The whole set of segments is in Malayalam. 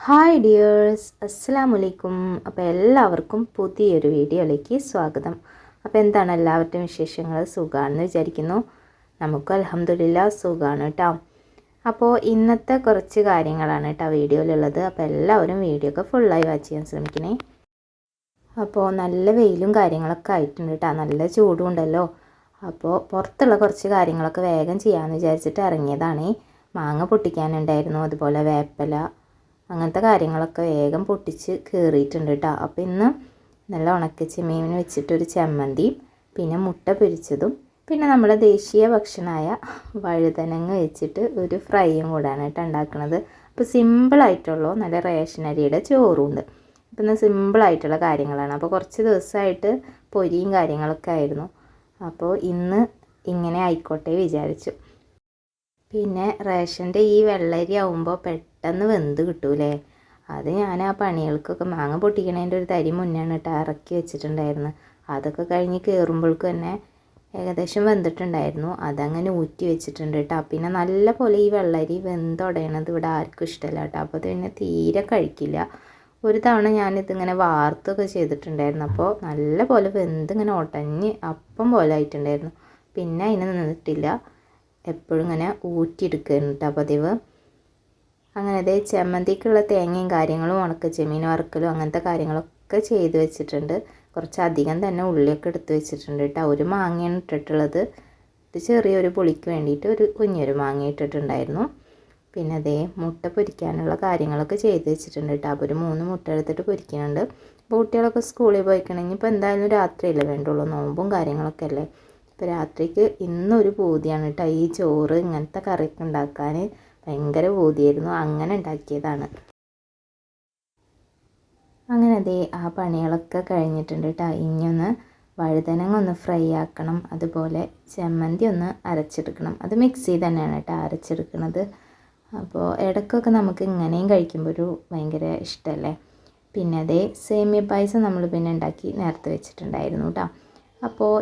ഹായ് ഡിയേഴ്സ്, അസ്സലാമലൈക്കും. അപ്പോൾ എല്ലാവർക്കും പുതിയൊരു വീഡിയോയിലേക്ക് സ്വാഗതം. അപ്പോൾ എന്താണ് എല്ലാവരുടെയും വിശേഷങ്ങൾ? സുഖമാണെന്ന് വിചാരിക്കുന്നു. നമുക്ക് അൽഹംദുലില്ലാഹ് സുഖമാണ് കേട്ടോ. അപ്പോൾ ഇന്നത്തെ കുറച്ച് കാര്യങ്ങളാണ് കേട്ടോ വീഡിയോയിലുള്ളത്. അപ്പോൾ എല്ലാവരും വീഡിയോ ഒക്കെ ഫുള്ളായി വാച്ച് ചെയ്യാൻ ശ്രമിക്കണേ. അപ്പോൾ നല്ല വെയിലും കാര്യങ്ങളൊക്കെ ആയിട്ടുണ്ട് കേട്ടോ, നല്ല ചൂടും ഉണ്ടല്ലോ. അപ്പോൾ പുറത്തുള്ള കുറച്ച് കാര്യങ്ങളൊക്കെ വേഗം ചെയ്യാമെന്ന് വിചാരിച്ചിട്ട് ഇറങ്ങിയതാണ്. മാങ്ങ പൊട്ടിക്കാനുണ്ടായിരുന്നു, അതുപോലെ വേപ്പില, അങ്ങനത്തെ കാര്യങ്ങളൊക്കെ വേഗം പൊട്ടിച്ച് കയറിയിട്ടുണ്ട് കേട്ടോ. അപ്പോൾ ഇന്ന് നല്ല ഉണക്ക ചെമ്മീൻ വെച്ചിട്ടൊരു ചമ്മന്തി, പിന്നെ മുട്ട പൊരിച്ചതും, പിന്നെ നമ്മുടെ ദേശീയ ഭക്ഷണമായ വഴുതനങ്ങ വെച്ചിട്ട് ഒരു ഫ്രൈയും കൂടാണ് കേട്ടോ ഉണ്ടാക്കുന്നത്. അപ്പോൾ സിമ്പിളായിട്ടുള്ളൂ, നല്ല റേഷൻ അരിയുടെ ചോറുണ്ട്. അപ്പോൾ ഇന്ന് സിമ്പിളായിട്ടുള്ള കാര്യങ്ങളാണ്. അപ്പോൾ കുറച്ച് ദിവസമായിട്ട് പൊരിയും കാര്യങ്ങളൊക്കെ ആയിരുന്നു. അപ്പോൾ ഇന്ന് ഇങ്ങനെ ആയിക്കോട്ടെ വിചാരിച്ചു. പിന്നെ റേഷൻ്റെ ഈ വെള്ളരി ആവുമ്പോൾ പെട്ടെന്ന് വെന്ത് കിട്ടൂലേ. അത് ഞാൻ ആ പണികൾക്കൊക്കെ മാങ്ങ പൊട്ടിക്കണതിൻ്റെ ഒരു തരി മുന്നാണ് കേട്ടോ ഇറക്കി വെച്ചിട്ടുണ്ടായിരുന്നു. അതൊക്കെ കഴിഞ്ഞ് കയറുമ്പോഴേക്കും തന്നെ ഏകദേശം വെന്തിട്ടുണ്ടായിരുന്നു. അതങ്ങനെ ഊറ്റി വെച്ചിട്ടുണ്ട് കേട്ടോ. പിന്നെ നല്ല പോലെ ഈ വെള്ളരി വെന്തുടയണത് ഇവിടെ ആർക്കും ഇഷ്ടമല്ല കേട്ടോ. അപ്പോൾ അത് പിന്നെ തീരെ കഴിക്കില്ല. ഒരു തവണ ഞാനിതിങ്ങനെ വാർത്തൊക്കെ ചെയ്തിട്ടുണ്ടായിരുന്നു. അപ്പോൾ നല്ല പോലെ വെന്തിങ്ങനെ ഉടഞ്ഞ് അപ്പം പോലെ ആയിട്ടുണ്ടായിരുന്നു. പിന്നെ അതിന് നിന്നിട്ടില്ല, എപ്പോഴും ഇങ്ങനെ ഊറ്റിയെടുക്കുകയാണ് കേട്ടോ പതിവ്. അങ്ങനെ അതേ ചമ്മന്തിക്കുള്ള തേങ്ങയും കാര്യങ്ങളും ഉണക്ക ചെമ്മീൻ വറുക്കലും അങ്ങനത്തെ കാര്യങ്ങളൊക്കെ ചെയ്ത് വെച്ചിട്ടുണ്ട്. കുറച്ചധികം തന്നെ ഉള്ളിയൊക്കെ എടുത്ത് വെച്ചിട്ടുണ്ട് കേട്ടോ. ഒരു മാങ്ങയാണ് ഇട്ടിട്ടുള്ളത്. ഇത് ചെറിയൊരു പുളിക്ക് വേണ്ടിയിട്ട് ഒരു കുഞ്ഞൊരു മാങ്ങ ഇട്ടിട്ടുണ്ടായിരുന്നു. പിന്നെ അതേ മുട്ട പൊരിക്കാനുള്ള കാര്യങ്ങളൊക്കെ ചെയ്ത് വെച്ചിട്ടുണ്ട് കേട്ടോ. അപ്പോൾ ഒരു 3 മുട്ട എടുത്തിട്ട് പൊരിക്കുന്നുണ്ട്. അപ്പോൾ കുട്ടികളൊക്കെ സ്കൂളിൽ പോയിക്കണമെങ്കിൽ ഇപ്പോൾ എന്തായാലും രാത്രിയല്ലേ വേണ്ടുള്ളൂ, നോമ്പും കാര്യങ്ങളൊക്കെ അല്ലേ. ഇപ്പോൾ രാത്രിക്ക് ഇന്നൊരു പൂതിയാണ് കേട്ടോ ഈ ചോറ് ഇങ്ങനത്തെ കറിയൊക്കെ ഉണ്ടാക്കാൻ ഭയങ്കര പൂതിയായിരുന്നു. അങ്ങനെ ഉണ്ടാക്കിയതാണ്. അങ്ങനെ അതേ ആ പണികളൊക്കെ കഴിഞ്ഞിട്ടുണ്ട് കേട്ടോ. ഇനിയൊന്ന് വഴുതനങ്ങ ഒന്ന് ഫ്രൈ ആക്കണം, അതുപോലെ ചമ്മന്തി ഒന്ന് അരച്ചെടുക്കണം. അത് മിക്സി തന്നെയാണ് കേട്ടോ അരച്ചെടുക്കുന്നത്. അപ്പോൾ ഇടയ്ക്കൊക്കെ നമുക്ക് ഇങ്ങനെയും കഴിക്കുമ്പോൾ ഒരു ഭയങ്കര ഇഷ്ടമല്ലേ. പിന്നെ അതേ സേമിയ പായസം നമ്മൾ പിന്നെ ഉണ്ടാക്കി നേരത്തെ വെച്ചിട്ടുണ്ടായിരുന്നു കേട്ടോ. അപ്പോൾ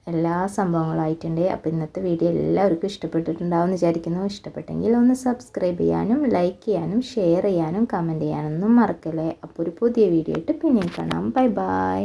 എല്ലാ സംഭവങ്ങളായിട്ടുണ്ട്. അപ്പോൾ ഇന്നത്തെ വീഡിയോ എല്ലാവർക്കും ഇഷ്ടപ്പെട്ടിട്ടുണ്ടാവും എന്ന് വിചാരിക്കുന്നു. ഇഷ്ടപ്പെട്ടെങ്കിൽ ഒന്ന് സബ്സ്ക്രൈബ് ചെയ്യാനും ലൈക്ക് ചെയ്യാനും ഷെയർ ചെയ്യാനും കമൻറ്റ് ചെയ്യാനൊന്നും മറക്കല്ലേ. അപ്പോൾ ഒരു പുതിയ വീഡിയോ ആയിട്ട് പിന്നെയും കാണാം. Bye bye.